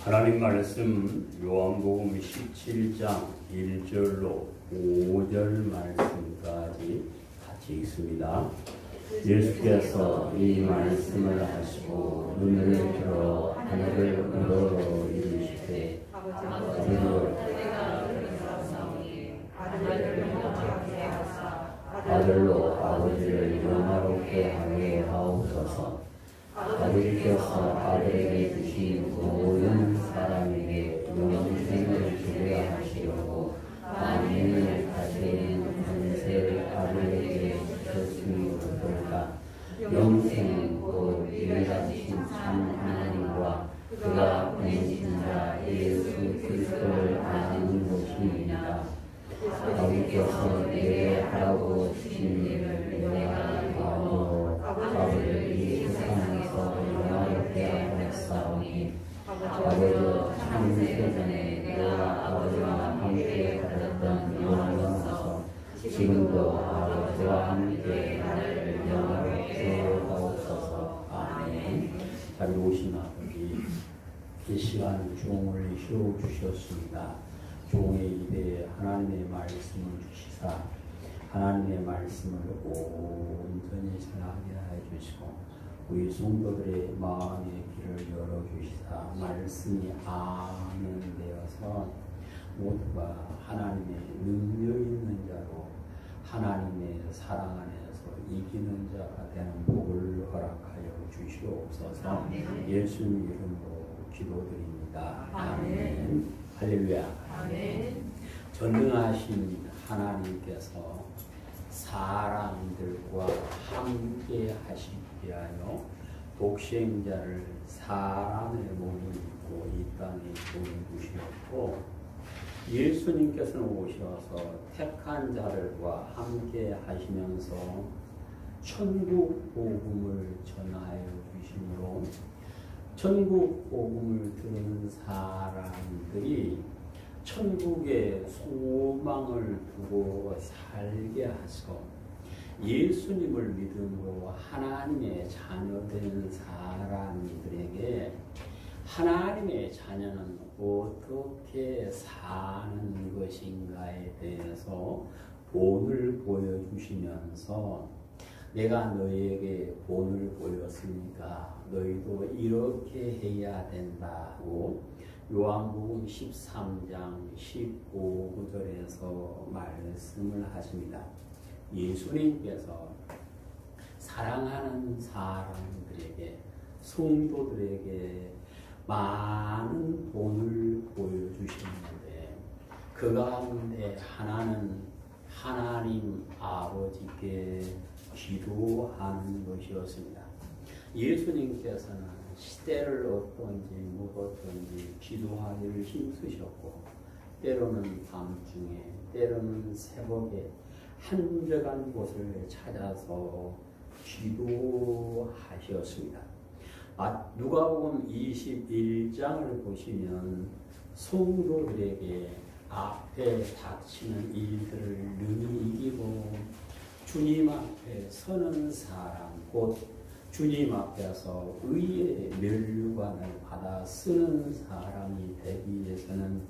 하나님 말씀 요한복음 17장 1절로 5절 말씀까지 같이 읽습니다. 예수께서 이 말씀을 하시고 눈을 들어 하늘을 우러러 이르시되 아들로 아버지를 영화롭게 하게 하옵소서. 아버지께서 아들에게 주신 모든 사람에게 영생을 주게 하시려고 만민을 다스리는 권세를 아들에게 주셨으니 그러니까 영생은 곧 유일하신 참 하나님과 그가 보내신 자 예수 그리스도를 아는 것입니다. 아버지께서 내게 하라고 주신 일을 내가 아노 아버지를 이 세상에서 영화롭게 하였사오니 아버지와 참 세전에 내가 아버지와 함께 가졌던 영광에서 지금도 아버지와 함께 나를 영화롭게 하옵소서. 아멘. 자리 오신 아버지, 이 시간 종을 쉬어주셨습니다. 종의 입에 하나님의 말씀을 주시사 하나님의 말씀을 온전히 전하게 하여 주시고 우리 성도들의 마음의 길을 열어주시사 말씀이 아멘 되어서 모두가 하나님의 능력 있는 자로 하나님의 사랑 안에서 이기는 자가 되는 복을 허락하여 주시옵소서. 예수님 이름으로 기도드립니다. 아멘. 할렐루야. 아멘. 전능하신 하나님께서 사람들과 함께 하시기 위하여 독생자를 사람의 몸을 입고 이 땅에 보내주셨고 예수님께서는 오셔서 택한 자들과 함께 하시면서 천국 복음을 전하여 주심으로 천국 복음을 들은 사람들이 천국의 소망을 두고 살게 하시고 예수님을 믿음으로 하나님의 자녀된 사람들에게 하나님의 자녀는 어떻게 사는 것인가에 대해서 본을 보여주시면서 내가 너희에게 본을 보였으니까 너희도 이렇게 해야 된다고 요한복음 13장 15절에서 말씀을 하십니다. 예수님께서 사랑하는 사람들에게 성도들에게 많은 본을 보여주시는데 그 가운데 하나는 하나님 아버지께 기도하는 것이었습니다. 예수님께서는 시대를 어떤지 무엇든지 기도하기를 힘쓰셨고 때로는 밤중에 때로는 새벽에 한적한 곳을 찾아서 기도하셨습니다. 누가복음 21장을 보시면 성도들에게 앞에 닥치는 일들을 능히 이기고 주님 앞에 서는 사람 곧 주님 앞에서 의의 면류관을 받아 쓰는 사람이 되기 위해서는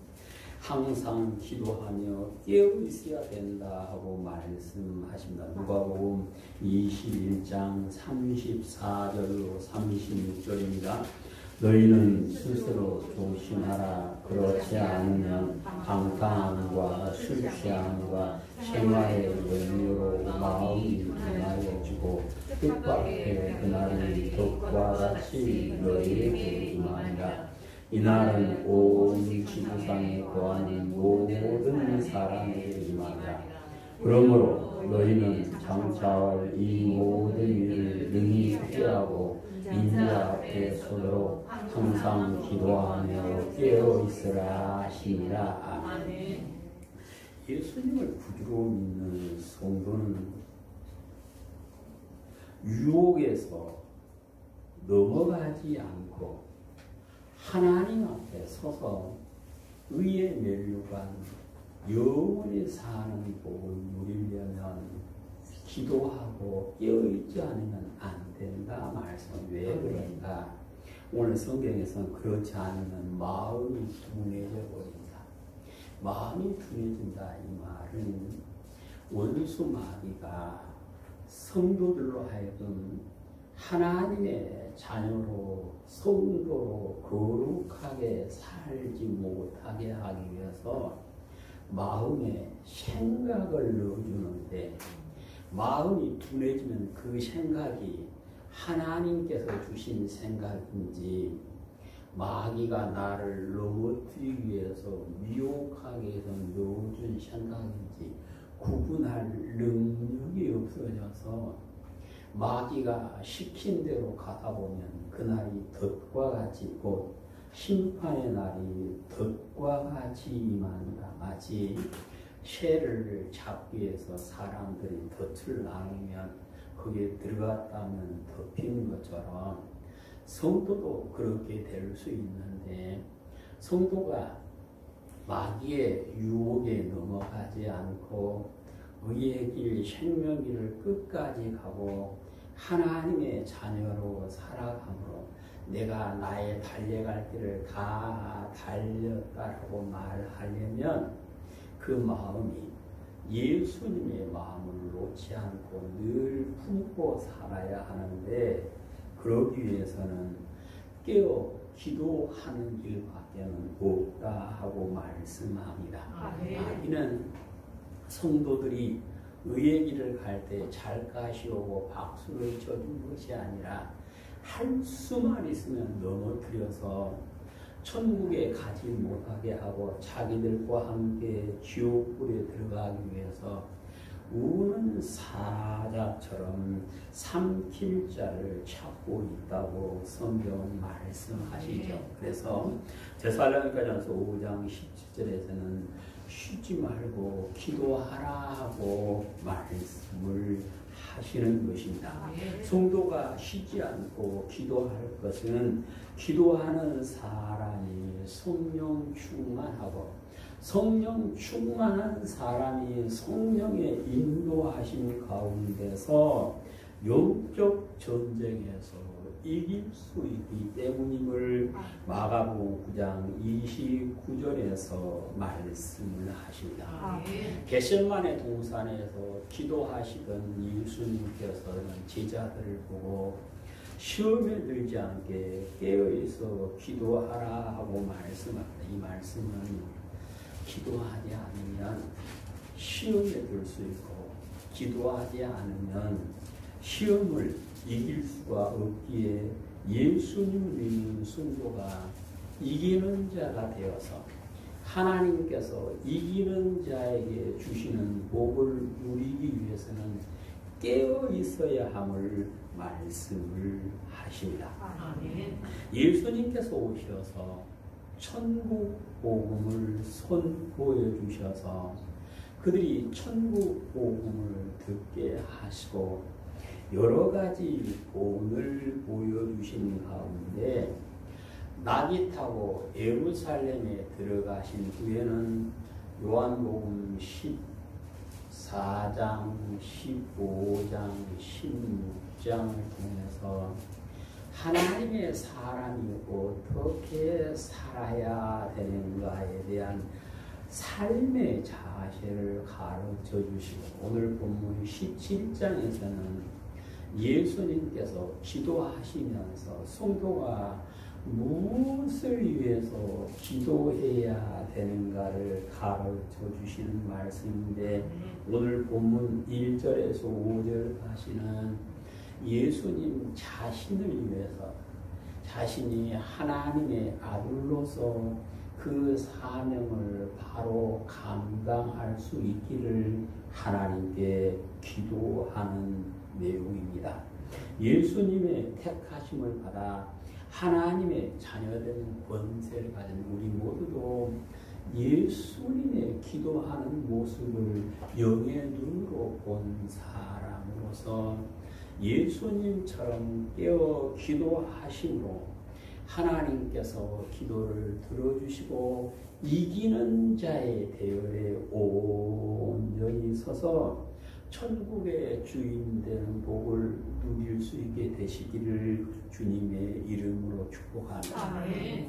항상 기도하며 깨어 있어야 된다 하고 말씀하십니다. 누가복음 21장 34절로 36절입니다. 너희는 스스로 조심하라. 그렇지 않으면 방탕함과 술 취함과 생활의 연유로 마음이 둔하여지고 뜻밖의 그날은 덕과 같이 너희에게 임하리라. 이날은 온 지구상에 거하는 모든 사람에게 임하리라. 그러므로 너희는 장차올 이 모든 일을 능히 피하고 인자 앞에 서도록 항상 기도하며 깨어 있으라 하시니라. 아멘. 예수님을 구주로 믿는 성도는 유혹에서 넘어가지 않고 하나님 앞에 서서 의의 면류관 영원히 사는 복을 누리려면 기도하고 깨어있지 않으면 안 된다 말씀. 왜 그런가? 오늘 성경에서는 그렇지 않으면 마음이 둔해져 버린다. 마음이 둔해진다 이 말은 원수 마귀가 성도들로 하여금 하나님의 자녀로 성도로 거룩하게 살지 못하게 하기 위해서 마음에 생각을 넣어주는데 마음이 둔해지면 그 생각이 하나님께서 주신 생각인지 마귀가 나를 넘어뜨리기 위해서 미혹하게 해서 넣어준 생각인지 구분할 능력이 없어져서 마귀가 시킨 대로 가다 보면 그날이 덫과 같이 곧 심판의 날이 덫과 같이 임한다. 마치 새를 잡기 위해서 사람들이 덫을 나누면 거기에 들어갔다면 덮인 것처럼 성도도 그렇게 될 수 있는데 성도가 마귀의 유혹에 넘어가지 않고 의의 길, 생명길을 끝까지 가고 하나님의 자녀로 살아감으로 내가 나의 달려갈 길을 다 달렸다라고 말하려면 그 마음이 예수님의 마음을 놓지 않고 늘 품고 살아야 하는데 그러기 위해서는 깨어 기도하는 길밖에는 없다 하고 말씀합니다. 마귀는 성도들이 의의 길을 갈 때 잘 가시오고 박수를 쳐준 것이 아니라 할 수만 있으면 넘어뜨려서 천국에 가지 못하게 하고 자기들과 함께 지옥불에 들어가기 위해서 우는 사자처럼 삼킬 자를 찾고 있다고 성경 말씀하시죠. 그래서 데살로니가전서 5장 17절에서는 쉬지 말고 기도하라 하고 말씀을 하시는 것입니다. 성도가 쉬지 않고 기도할 것은 기도하는 사람이 성령 충만하고 성령 충만한 사람이 성령의 인도하심 가운데서 영적 전쟁에서 이길 수 있기 때문임을 마가복음 9장 29절에서 말씀을 하십니다. 겟세마네 동산에서 기도하시던 예수님께서는 제자들을 보고 시험에 들지 않게 깨어있어 기도하라 하고 말씀합니다. 이 말씀은 기도하지 않으면 시험에 들 수 있고 기도하지 않으면 시험을 이길 수가 없기에 예수님을 믿는 성도가 이기는 자가 되어서 하나님께서 이기는 자에게 주시는 복을 누리기 위해서는 깨어 있어야 함을 말씀을 하십니다. 예수님께서 오셔서 천국 복음을 선포해 주셔서 그들이 천국 복음을 듣게 하시고 여러 가지 복을 보여주신 가운데 낙이 타고 예루살렘에 들어가신 후에는 요한복음 14장, 15장, 16장을 통해서 하나님의 사람이 어떻게 살아야 되는가에 대한 삶의 자세를 가르쳐 주시고 오늘 본문 17장에서는 예수님께서 기도하시면서 성도가 무엇을 위해서 기도해야 되는가를 가르쳐 주시는 말씀인데 오늘 본문 1절에서 5절까지는 예수님 자신을 위해서 자신이 하나님의 아들로서 그 사명을 바로 감당할 수 있기를 하나님께 기도하는 내용입니다. 예수님의 택하심을 받아 하나님의 자녀된 권세를 가진 우리 모두도 예수님의 기도하는 모습을 영의 눈으로 본 사람으로서 예수님처럼 깨어 기도하심으로 하나님께서 기도를 들어주시고 이기는 자의 대열에 온전히 서서 천국의 주인 되는 복을 누릴 수 있게 되시기를 주님의 이름으로 축복합니다. 아멘.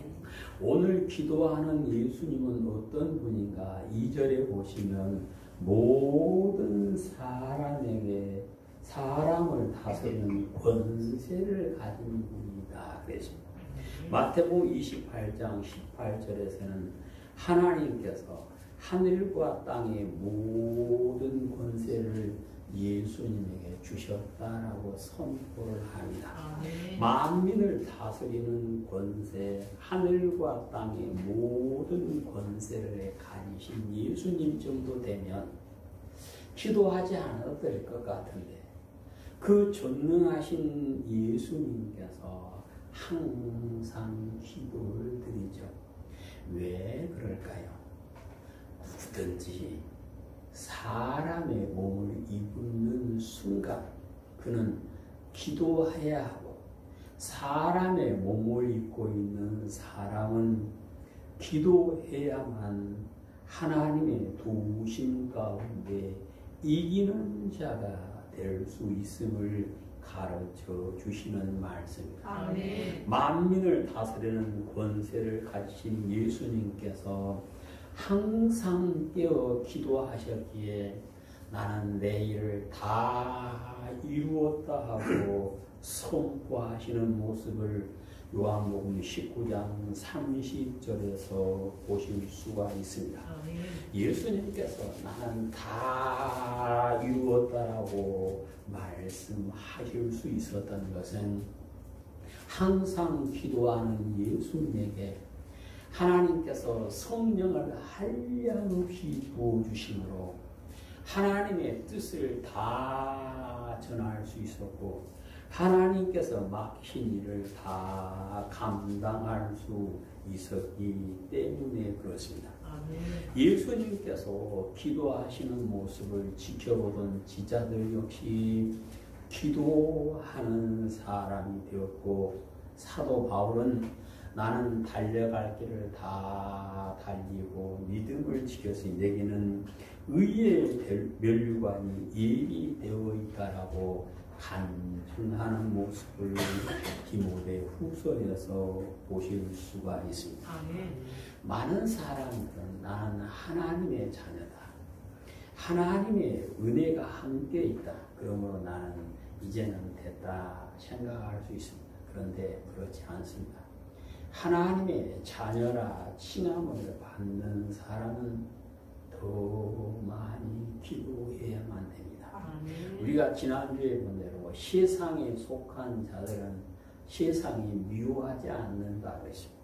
오늘 기도하는 예수님은 어떤 분인가? 2절에 보시면 모든 사람에게 사람을 다스리는 권세를 가진 분이다 그랬습니다. 마태복음 28장 18절에서는 하나님께서 하늘과 땅의 모든 권세를 예수님에게 주셨다라고 선포를 합니다. 아멘. 만민을 다스리는 권세, 하늘과 땅의 모든 권세를 가지신 예수님 정도 되면 기도하지 않아도 될 것 같은데 그 전능하신 예수님께서 항상 기도를 드리죠. 왜 그럴까요? 누구든지 사람의 몸을 입는 순간 그는 기도해야 하고 사람의 몸을 입고 있는 사람은 기도해야만 하나님의 도우심 가운데 이기는 자가 될 수 있음을 가르쳐 주시는 말씀입니다. 아멘. 만민을 다스리는 권세를 가지신 예수님께서 항상 깨어 기도하셨기에 나는 내 일을 다 이루었다 하고 선포하시는 모습을 요한복음 19장 30절에서 보실 수가 있습니다. 아멘. 예수님께서 나는 다 이루었다라고 말씀하실 수 있었던 것은 항상 기도하는 예수님에게 하나님께서 성령을 한량없이 부어주심으로 하나님의 뜻을 다 전할 수 있었고 하나님께서 맡긴 일을 다 감당할 수 있었기 때문에 그렇습니다. 아멘. 예수님께서 기도하시는 모습을 지켜보던 지자들 역시 기도하는 사람이 되었고 사도 바울은 나는 달려갈 길을 다 달리고 믿음을 지켰으니 내게는 의의 면류관이 예비되어 있다라고 간증하는 모습을 디모데 후서에서 보실 수가 있습니다. 아멘. 많은 사람들은 나는 하나님의 자녀다. 하나님의 은혜가 함께 있다. 그러므로 나는 이제는 됐다 생각할 수 있습니다. 그런데 그렇지 않습니다. 하나님의 자녀라 칭함을 받는 사람은 더 많이 기도해야만 됩니다. 아멘. 우리가 지난주에 본 대로 세상에 속한 자들은 세상이 미워하지 않는다 그랬습니다.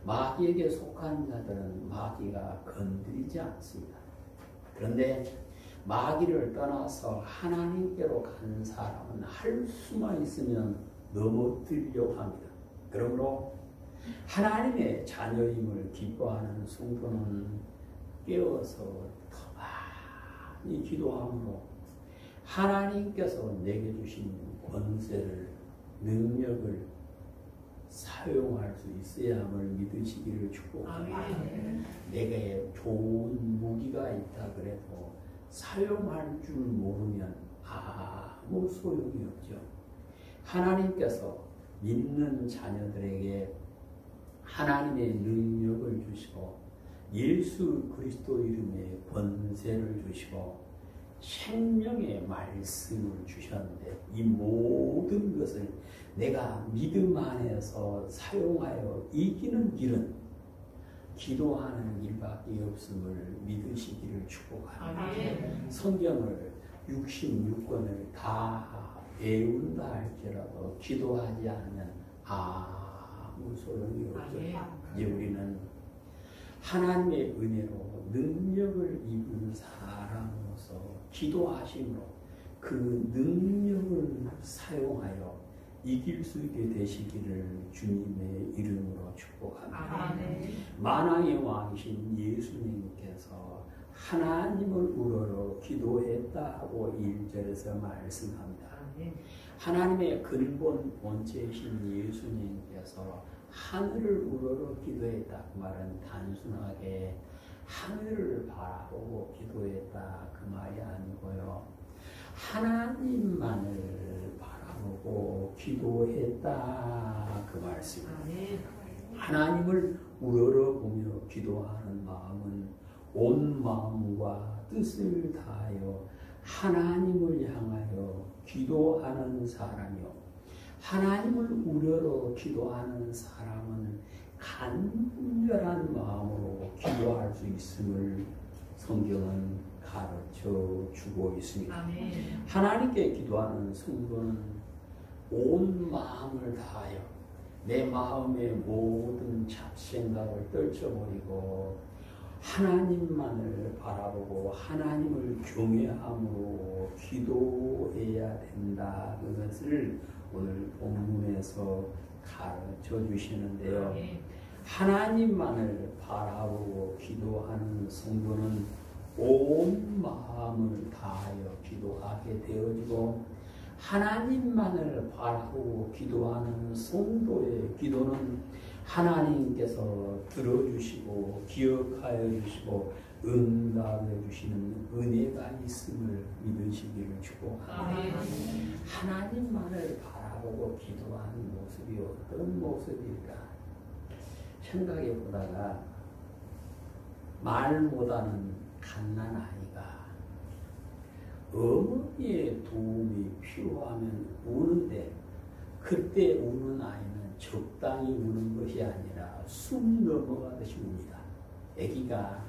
마귀에게 속한 자들은 마귀가 건드리지 않습니다. 그런데 마귀를 떠나서 하나님께로 간 사람은 할 수만 있으면 넘어뜨리려고 합니다. 그러므로 하나님의 자녀임을 기뻐하는 성도는 깨어서 더 많이 기도함으로 하나님께서 내게 주신 권세를 능력을 사용할 수 있어야 함을 믿으시기를 축복합니다. 아멘. 내게 좋은 무기가 있다 그래도 사용할 줄 모르면 아무 소용이 없죠. 하나님께서 믿는 자녀들에게 하나님의 능력을 주시고 예수 그리스도 이름의 권세를 주시고 생명의 말씀을 주셨는데 이 모든 것을 내가 믿음 안에서 사용하여 이기는 길은 기도하는 일밖에 없음을 믿으시기를 축복합니다. 아멘. 성경을 66권을 다 외운다 할지라도 기도하지 않으면 아무 소용이 없죠. 이제 우리는 하나님의 은혜로 능력을 입은 사람으로서 기도하심으로 그 능력을 사용하여 이길 수 있게 되시기를 주님의 이름으로 축복합니다. 아멘. 만왕의 왕이신 예수님께서 하나님을 우러러 기도했다고 1절에서 말씀합니다. 아멘. 하나님의 근본 본체이신 예수님께서 하늘을 우러러 기도했다. 그 말은 단순하게 하늘을 바라보고 기도했다. 그 말이 아니고요. 하나님만을 바라보고 기도했다 그 말씀입니다. 하나님을 우러러보며 기도하는 마음은 온 마음과 뜻을 다하여 하나님을 향하여 기도하는 사람이요, 하나님을 우러러 기도하는 사람은 간절한 마음으로 기도할 수 있음을 성경은 가르쳐 주고 있습니다. 하나님께 기도하는 성도는 온 마음을 다하여 내 마음의 모든 잡생각을 떨쳐버리고 하나님만을 바라보고 하나님을 경외함으로 기도해야 된다. 그것을 오늘 본문에서 가르쳐 주시는데요. 하나님만을 바라보고 기도하는 성도는 온 마음을 다하여 기도하게 되어지고, 하나님만을 바라보고 기도하는 성도의 기도는 하나님께서 들어주시고 기억하여 주시고 응답해 주시는 은혜가 있음을 믿으시기를 축복합니다. 하나님만을 바라보고 기도하는 모습이 어떤 모습일까 생각해 보다가, 말 못하는 갓난아이가 어머니의 도움이 필요하면 우는데, 그때 우는 아이는 적당히 우는 것이 아니라 숨 넘어가듯이 웁니다. 아기가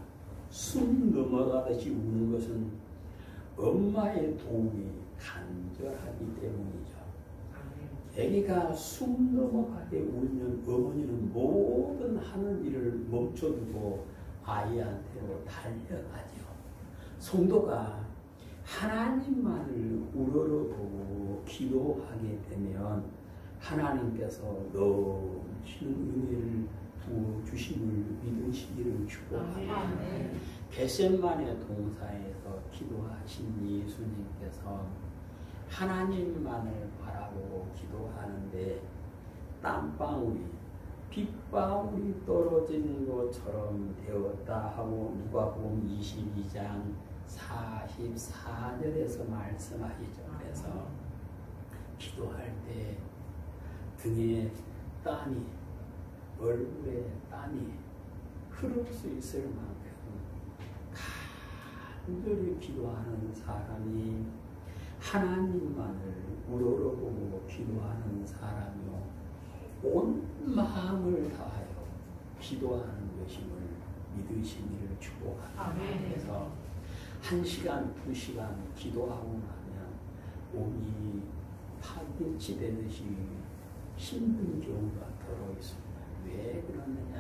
숨 넘어가듯이 우는 것은 엄마의 도움이 간절하기 때문이죠. 아기가 숨 넘어가게 울면 어머니는 모든 하는 일을 멈춰두고 아이한테로 달려가죠. 성도가 하나님만을 우러러보고 기도하게 되면 하나님께서 넘치는 은혜를 부어주심을 믿으시기를 축복합니다. 겟세마네 동산에서 기도하신 예수님께서 하나님만을 바라보고 기도하는데 땀방울이 빗방울이 떨어지는 것처럼 되었다 하고 누가복음 22장 44절에서 말씀하시죠. 그래서 기도할 때 등에 땀이, 얼굴에 땀이 흐를 수 있을 만큼 간절히 기도하는 사람이 하나님만을 우러러보고 기도하는 사람이요, 온 마음을 다하여 기도하는 것임을 믿으시기를 축복합니다. 그래서 1시간, 2시간 기도하고 나면 몸이 파김치 되듯이 힘든 경우가 더러 있습니다. 왜 그러느냐?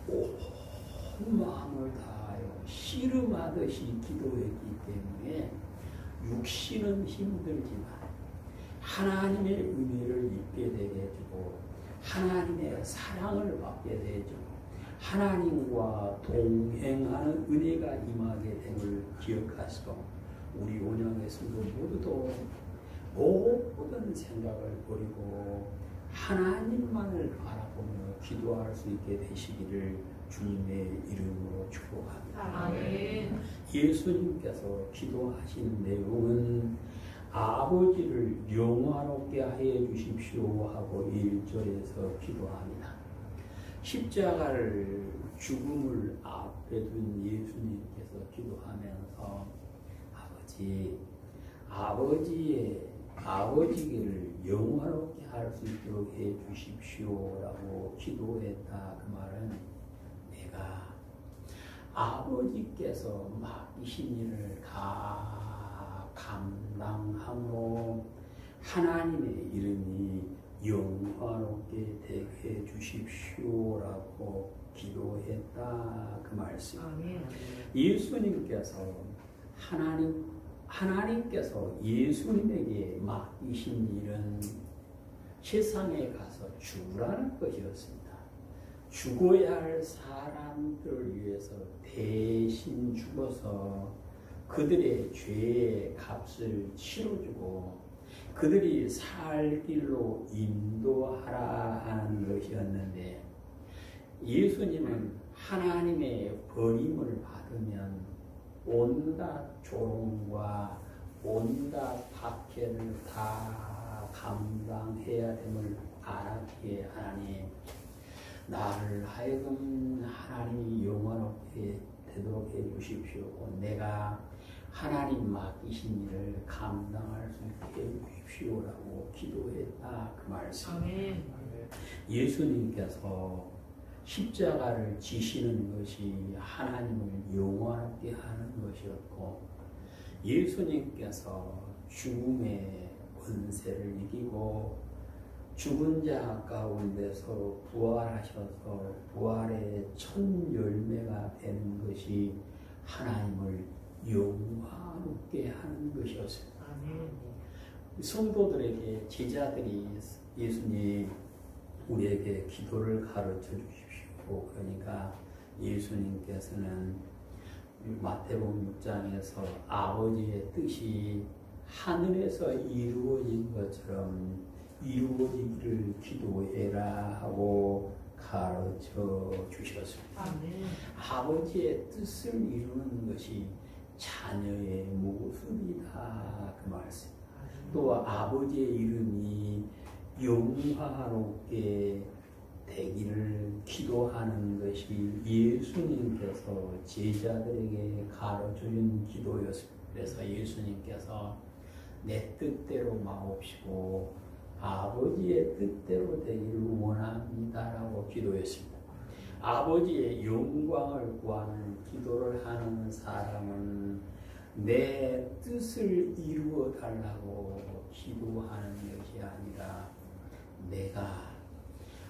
온 마음을 다하여 씨름하듯이 기도했기 때문에 육신은 힘들지만 하나님의 은혜를 입게 되게 해주고 하나님의 사랑을 받게 되어주고 하나님과 동행하는 은혜가 임하게 됨을 기억하시고, 우리 온영의 성도 모두도 모든 생각을 버리고 하나님만을 바라보며 기도할 수 있게 되시기를 주님의 이름으로 축복합니다. 아멘. 예수님께서 기도하신 내용은 아버지를 영화롭게 하여 주십시오 하고 1절에서 기도합니다. 십자가를 죽음을 앞에 둔 예수님께서 기도하면서 아버지를 영화롭게 할 수 있도록 해 주십시오라고 기도했다. 그 말은 내가 아버지께서 맡기신 일을 다 감당함으로 하나님의 이름이 영화롭게 되게 해 주십시오라고 기도했다. 그 말씀. 예수님께서 하나님께서 예수님에게 맡기신 일은 세상에 가서 죽으라는 것이었습니다. 죽어야 할 사람들을 위해서 대신 죽어서 그들의 죄의 값을 치러주고 그들이 살 길로 인도하라 하는 것이었는데, 예수님은 하나님의 버림을 받으면 온갖 조롱과 온갖 박해를 다 감당해야 됨을 알았기에 하나님 나를 하여금 하나님이 영원하게 되도록 해주십시오. 내가 하나님 맡기신 일을 감당할 수 있게 해주십시오라고 기도했다 그 말씀. 아멘. 예수님께서 십자가를 지시는 것이 하나님을 영원하게 하는 것이었고 예수님께서 죽음의 권세를 이기고 죽은 자 가운데서 부활하셔서 부활의 첫 열매가 되는 것이 하나님을 영화롭게 하는 것이었습니다. 아멘. 성도들에게 제자들이 예수님 우리에게 기도를 가르쳐 주십시오. 그러니까 예수님께서는 마태복음 6장에서 아버지의 뜻이 하늘에서 이루어진 것처럼 이루어지기를 기도해라 하고 가르쳐 주셨습니다. 아멘. 아버지의 뜻을 이루는 것이 자녀의 모습이다 그 말씀. 또 아버지의 이름이 영화롭게 되기를 기도하는 것이 예수님께서 제자들에게 가르쳐준 기도였습니다. 그래서 예수님께서 내 뜻대로 마옵시고 아버지의 뜻대로 되기를 원합니다라고 기도했습니다. 아버지의 영광을 구하는 기도를 하는 사람은 내 뜻을 이루어 달라고 기도하는 것이 아니라 내가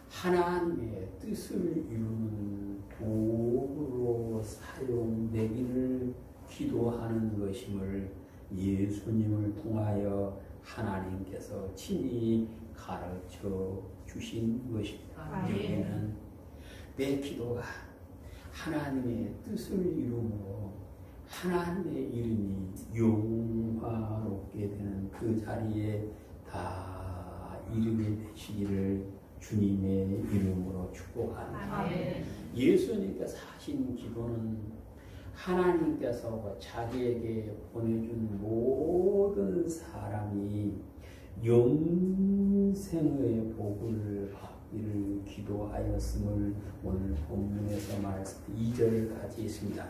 하나님의 뜻을 이루는 도구로 사용되기를 기도하는 것임을 예수님을 통하여 하나님께서 친히 가르쳐 주신 것입니다. 여기는 내 기도가 하나님의 뜻을 이루므로 하나님의 이름이 영화롭게 되는 그 자리에 다 이르게 되시기를 주님의 이름으로 축복합니다. 예수님께서 하신 기도는 하나님께서 자기에게 보내준 모든 사람이 영생의 복을 받기를 기도하였음을 오늘 본문에서 말씀 2절을 같이 있습니다.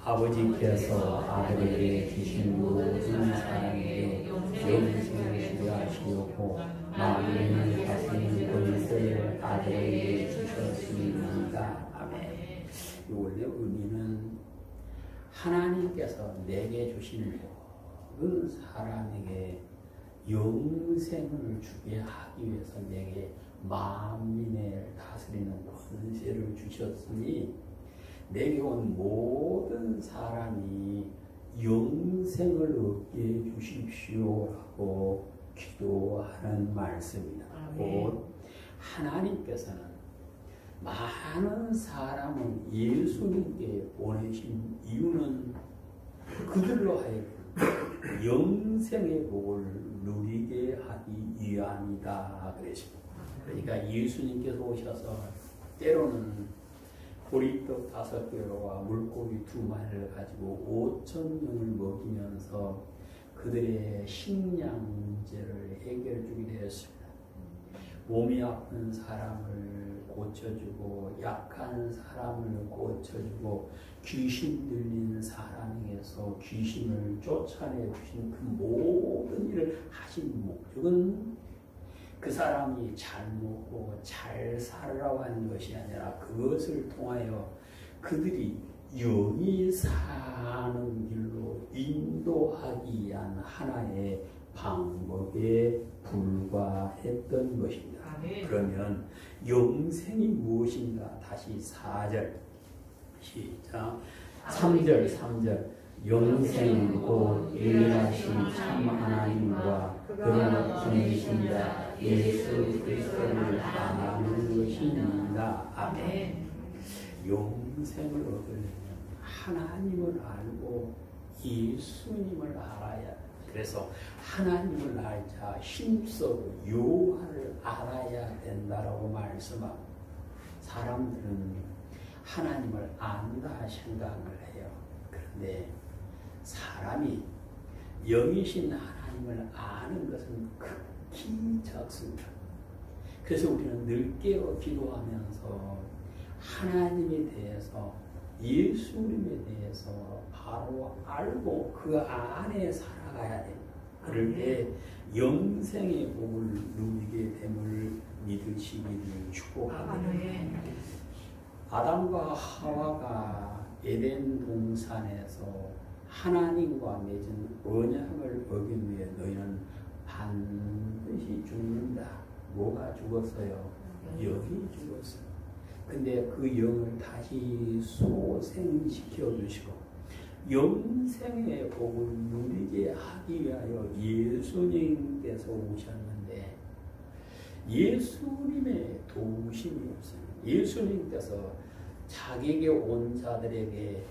아버지께서 아들에게 주신 모든 사람에게 영생을 주하시려고 마귀는 다스리는 권세를 아들에게 주셨습니다. 아멘. 원래 의미는 하나님께서 내게 주신 모든 사람에게 영생을 주게 하기 위해서 내게 만민을 다스리는 권세를 주셨으니 내게 온 모든 사람이 영생을 얻게 해주십시오라고 기도하는 말씀입니다. 곧 하나님께서는 많은 사람을 예수님께 보내신 이유는 그들로 하여금 영생의 복을 누리게 하기 위함이다 그랬습니다. 그러니까 예수님께서 오셔서 때로는 보리떡 5개와 물고기 2마리를 가지고 5,000명을 먹이면서 그들의 식량 문제를 해결해 주게 되었습니다. 몸이 아픈 사람을 고쳐주고 약한 사람을 고쳐주고 귀신 들린 사람에게서 귀신을 쫓아내 주신 그 모든 일을 하신 목적은 그 사람이 잘 먹고 잘 살아라고 하는 것이 아니라 그것을 통하여 그들이 영이 사는 길로 인도하기 위한 하나의 방법에 불과했던 것입니다. 그러면 영생이 무엇인가? 다시 4절 시작 3절 영생은 곧 유일하신 참 하나님과 그가 보내신 자 예수 그리스도를 아는 것입니다. 아멘. 영생을 얻으려면 하나님을 알고 예수님을 알아야 그래서 하나님을 알자 힘써 여호와를 알아야 된다라고 말씀합니다. 사람들은 하나님을 안다 생각을 해요. 그런데 사람이 영이신 하나님을 아는 것은 극히 작습니다. 그래서 우리는 늘 깨어 기도하면서 하나님에 대해서, 예수님에 대해서 바로 알고 그 안에 살아가야 됩니다. 그럴 때 영생의 복을 누리게 됨을 믿으시기를 축복합니다. 아담과 하와가 에덴 동산에서 하나님과 맺은 언약을 어기며 너희는 반드시 죽는다. 뭐가 죽었어요? 영이 죽었어요. 근데 그 영을 다시 소생시켜 주시고 영생의 복을 누리게 하기 위하여 예수님께서 오셨는데 예수님의 도우심이 없어요. 예수님께서 자기에게 온 자들에게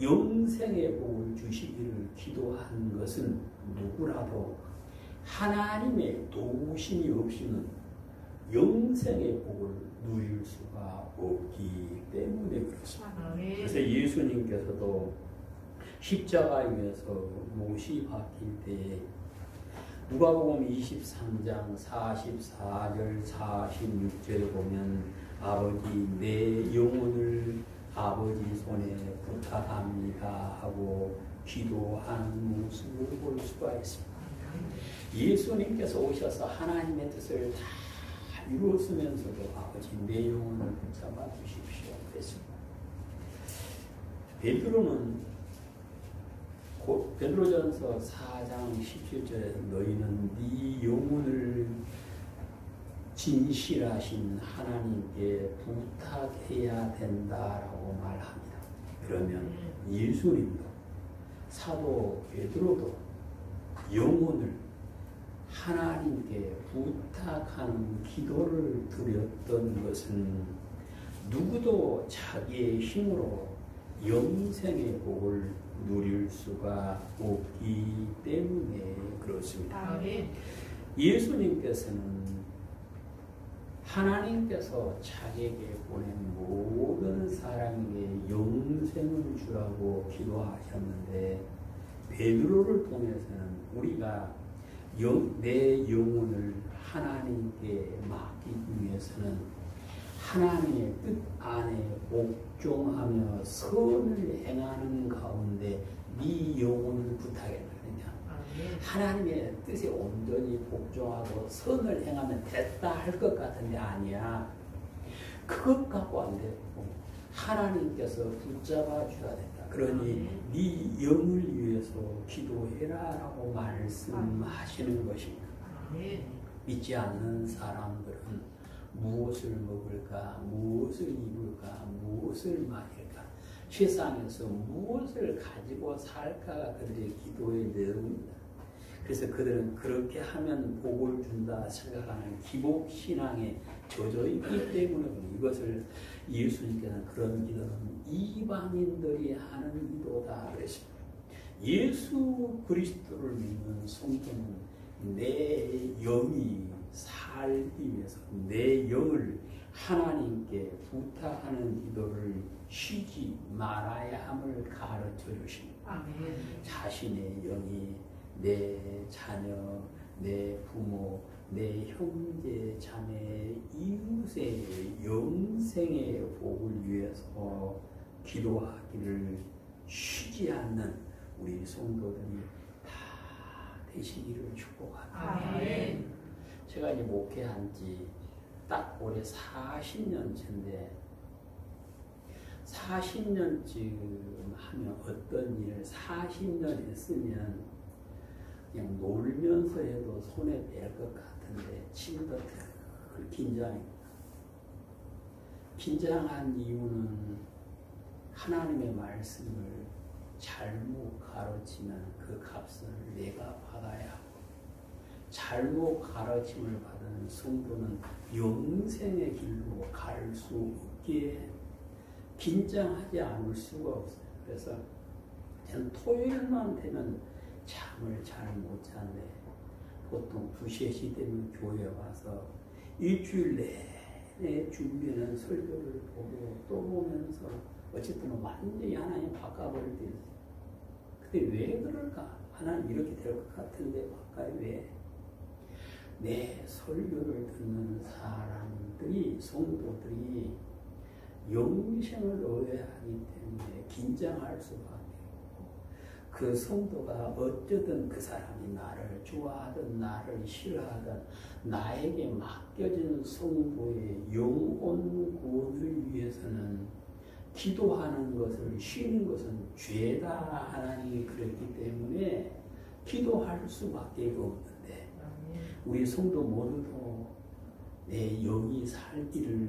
영생의 복을 주시기를 기도한 것은 누구라도 하나님의 도우심이 없이는 영생의 복을 누릴 수가 없기 때문에 그렇습니다. 그래서 예수님께서도 십자가 위에서 못이 박힐 때 누가복음 23장 44절 46절에 보면 아버지 내 영혼을 아버지 손에 부탁합니다 하고 기도하는 모습을 볼 수가 있습니다. 예수님께서 오셔서 하나님의 뜻을 다 이루었으면서도 아버지 내 영혼을 붙잡아 주십시오 그랬습니다. 베드로는 베드로전서 4장 17절에 너희는 네 영혼을 진실하신 하나님께 부탁해야 된다라고 말합니다. 그러면 예수님도 사도 베드로도 영혼을 하나님께 부탁하는 기도를 드렸던 것은 누구도 자기의 힘으로 영생의 복을 누릴 수가 없기 때문에 그렇습니다. 예수님께서는 하나님께서 자기에게 보낸 모든 사람에게 영생을 주라고 기도하셨는데 베드로를 통해서는 우리가 내 영혼을 하나님께 맡기기 위해서는 하나님의 뜻 안에 복종하며 선을 행하는 가운데 네 영혼을 부탁했느냐. 하나님의 뜻에 온전히 복종하고 선을 행하면 됐다 할 것 같은데 아니야. 그것 갖고 안 되고 하나님께서 붙잡아 줘야 된다. 그러니 네 영을 위해서 기도해라 라고 말씀하시는 것입니다. 믿지 않는 사람들은 무엇을 먹을까, 무엇을 입을까, 무엇을 마실까, 세상에서 무엇을 가지고 살까가 그들의 기도의 내용입니다. 그래서 그들은 그렇게 하면 복을 준다 생각하는 기복신앙에 젖어 있기 때문에 이것을 예수님께서는 그런 기도는 이방인들이 하는 기도다 그랬습니다. 예수 그리스도를 믿는 성도는 내 영이 살기 위해서 내 영을 하나님께 부탁하는 기도를 쉬지 말아야 함을 가르쳐 주십니다. 자신의 영이 내 자녀, 내 부모, 내 형제, 자매, 이웃의 영생의 복을 위해서 기도하기를 쉬지 않는 우리 성도들이 다 되시기를 축복합니다. 제가 이제 목회한 지 딱 올해 40년째인데 40년쯤 하면 어떤 일을 40년 했으면 그냥 놀면서 해도 손에 뵐 것 같은데 지금도 긴장입니다. 긴장한 이유는 하나님의 말씀을 잘못 가르치면 그 값을 내가 받아야 하고 잘못 가르침을 받은 성도는 영생의 길로 갈 수 없기에 긴장하지 않을 수가 없어요. 그래서 저는 토요일만 되면 잠을 잘 못 자는데 보통 2, 3시 되면 교회 와서 일주일 내내 준비하는 설교를 보고 또 보면서 어쨌든 완전히 하나님 바꿔버릴 때 있어요. 근데 왜 그럴까 하나님 이렇게 될 것 같은데 가까이 왜? 내 설교를 듣는 사람들이, 성도들이 영생을 얻어야 하기 때문에 긴장할 수밖에 없고, 그 성도가 어쩌든 그 사람이 나를 좋아하든 나를 싫어하든 나에게 맡겨진 성도의 영혼 구원을 위해서는 기도하는 것을 쉬는 것은 죄다. 하나님이 그랬기 때문에 기도할 수밖에 없는데, 우리 성도 모두도 내 영이 살기를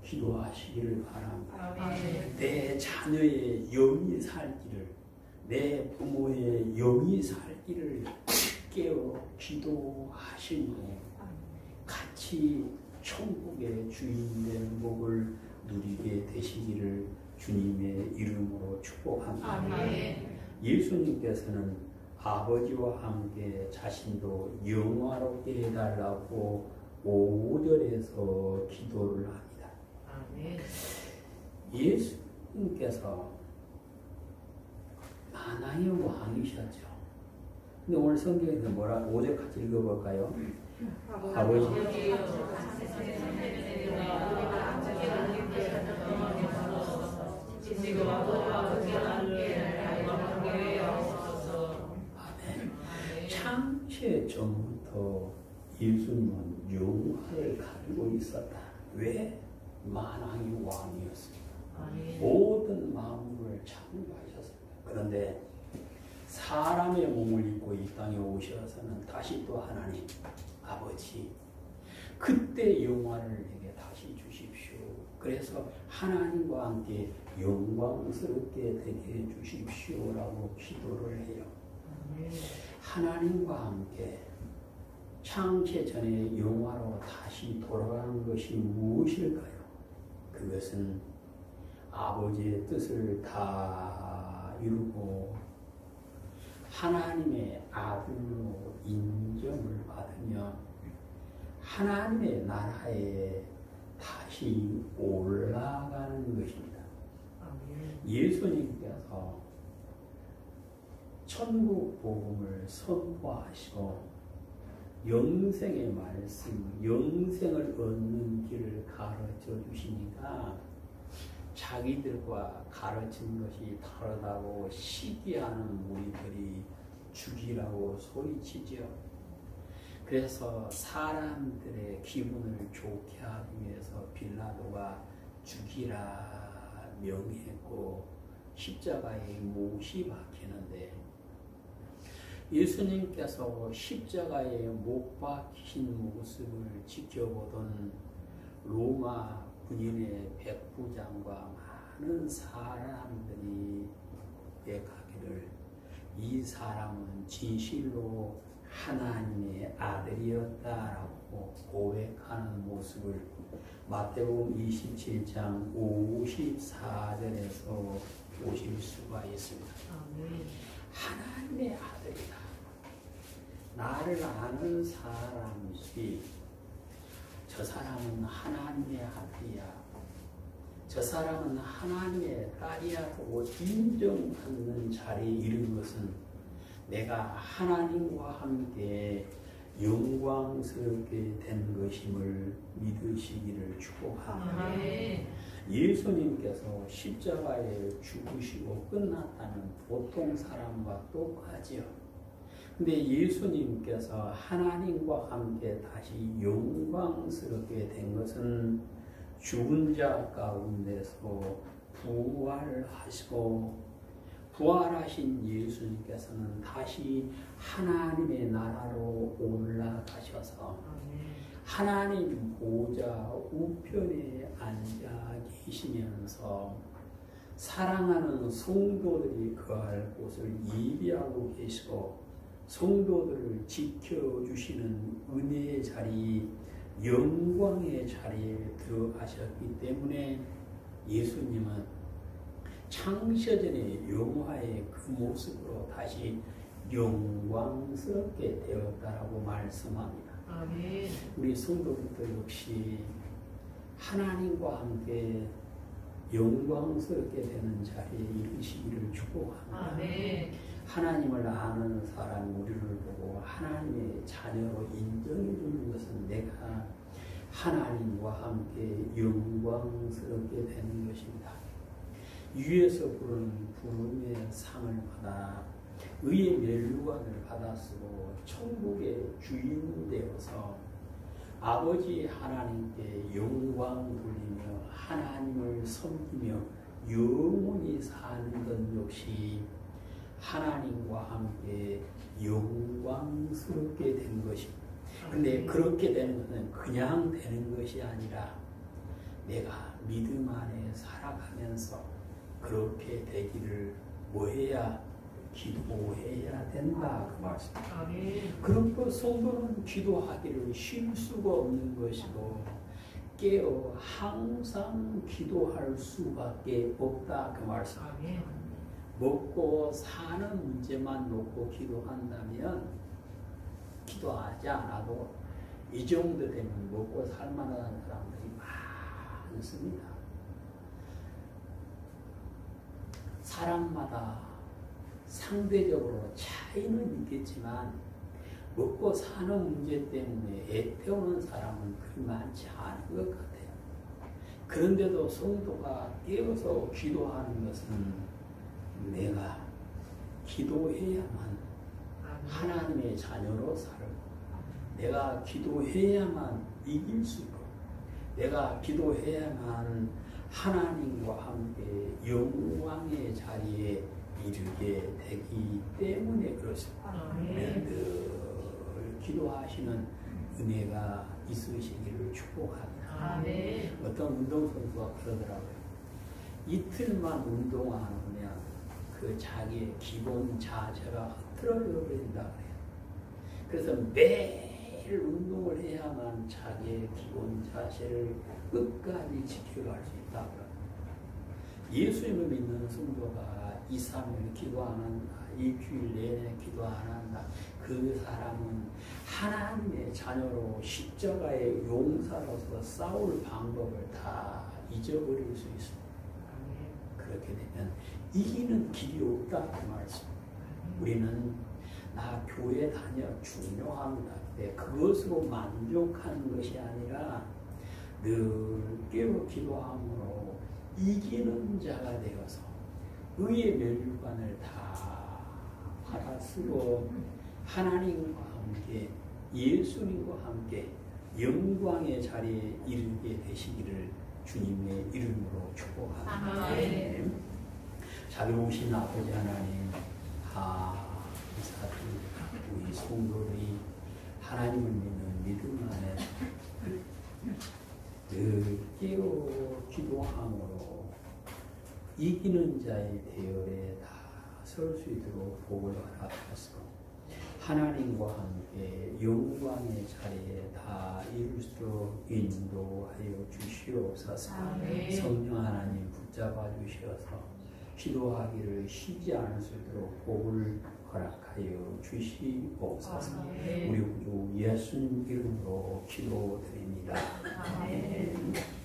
기도하시기를 바랍니다. 내 자녀의 영이 살기를, 내 부모의 영이 살기를 깨어 기도하시며 같이 천국의 주인된 복을 누리게 되시기를 주님의 이름으로 축복합니다. 예수님께서는 아버지와 함께 자신도 영화롭게 해달라고 5절에서 기도를 합니다. 예수님께서 만왕의 왕이셨죠. 근데 오늘 성경에서 뭐라 5절 같이 읽어볼까요? 아버지 창세 전부터 예수님은 영화를 가지고 있었다. 왜? 만왕의 왕이었습니다. 모든 만물을 창조하셨습니다. 그런데 사람의 몸을 입고 이 땅에 오셔서는 다시 또 하나님 아버지, 그때 영화를 내게 다시 주십시오. 그래서 하나님과 함께 영광스럽게 되게 해주십시오라고 기도를 해요. 하나님과 함께 창세 전에 영화로 다시 돌아가는 것이 무엇일까요? 그것은 아버지의 뜻을 다 이루고 하나님의 아들로 인정을 받으며 하나님의 나라에 다시 올라가는 것입니다. 예수님께서 천국 복음을 선포하시고 영생의 말씀, 영생을 얻는 길을 가르쳐 주시니까 자기들과 가르친 것이 다르다고 시기하는 무리들이 죽이라고 소리치죠. 그래서 사람들의 기분을 좋게 하기 위해서 빌라도가 죽이라 명했고 십자가에 못이 박히는데, 예수님께서 십자가에 못 박힌 모습을 지켜보던 로마 군인의 백부장과 많은 사람들이 가기를 이 사람은 진실로 하나님의 아들이었다라고 고백하는 모습을 마태복음 27장 54절에서 보실 수가 있습니다. 하나님의 아들이다. 나를 아는 사람이 저 사람은 하나님의 아들이야, 저 사람은 하나님의 딸이야라고 인정받는 자리에 이른 것은 내가 하나님과 함께 영광스럽게 된 것임을 믿으시기를 축복합니다. 예수님께서 십자가에 죽으시고 끝났다는 보통 사람과 똑같지요. 근데 예수님께서 하나님과 함께 다시 영광스럽게 된 것은 죽은 자 가운데서 부활하시고, 부활하신 예수님께서는 다시 하나님의 나라로 올라가셔서 하나님 보좌 우편에 앉아 계시면서 사랑하는 성도들이 거할 곳을 예비하고 계시고 성도들을 지켜주시는 은혜의 자리, 영광의 자리에 들어가셨기 때문에 예수님은 창세전의 영화의 그 모습으로 다시 영광스럽게 되었다라고 말씀합니다. 아멘. 우리 성도들도 역시 하나님과 함께 영광스럽게 되는 자리에 이르시기를 축복합니다. 아멘. 하나님을 아는 사람 우리를 보고 하나님의 자녀로 인정해 주는 것은 내가 하나님과 함께 영광스럽게 되는 것입니다. 위에서 부르는 부름의 상을 받아 의의 멸류관을 받았으고 천국의 주인 되어서 아버지 하나님께 영광 돌리며 하나님을 섬기며 영원히 사는 것 역시 하나님과 함께 영광스럽게 된 것입니다. 근데 그렇게 되는 것은 그냥 되는 것이 아니라 내가 믿음 안에 살아가면서 그렇게 되기를 뭐해야? 기도해야 된다 그 말씀입니다. 그럼 또 성도는 기도하기를 쉴 수가 없는 것이고 깨어 항상 기도할 수밖에 없다 그 말씀입니다. 먹고 사는 문제만 놓고 기도한다면 기도하지 않아도 이 정도 되면 먹고 살만한 사람들이 많습니다. 사람마다 상대적으로 차이는 있겠지만 먹고 사는 문제 때문에 애태우는 사람은 그리 많지 않은 것 같아요. 그런데도 성도가 깨어서 기도하는 것은 내가 기도해야만 하나님의 자녀로 살고 내가 기도해야만 이길 수 있고 내가 기도해야만 하나님과 함께 영광의 자리에 이르게 되기 때문에 그렇습니다. 늘 기도하시는 은혜가 있으시기를 축복합니다. 어떤 운동선수가 그러더라고요. 이틀만 운동 안 하면 그 자기의 기본 자세가 흐트러져 버린다 그래요. 그래서 매일 운동을 해야만 자기의 기본 자세를 끝까지 지켜갈 수 있다 그래요. 예수님을 믿는 성도가 2, 3일 기도 안 한다, 일주일 내내 기도 안 한다. 그 사람은 하나님의 자녀로 십자가의 용사로서 싸울 방법을 다 잊어버릴 수 있습니다. 그렇게 되면 이기는 길이 없다 그 말씀. 우리는 나 교회 다녀 중요합니다. 근데 그것으로 만족하는 것이 아니라 늘 깨어 기도함으로 이기는 자가 되어서 의의 멸류관을 다 받아쓰고 하나님과 함께 예수님과 함께 영광의 자리에 이르게 되시기를 주님의 이름으로 축복합니다. 자비로우신 아버지 하나님, 감사드립니다. 우리 성도들이 하나님을 믿는 믿음 안에 늘 깨어 기도함으로 이기는 자의 대열에 다 설 수 있도록 복을 허락하시고 하나님과 함께 영광의 자리에 다 이룰 수 인도하여 주시옵소서. 성령 하나님 붙잡아 주셔서 기도하기를 쉬지 않을 수 있도록 복을 허락하여 주시옵소서. 우리 구주 예수님 이름으로 기도드립니다. 아멘.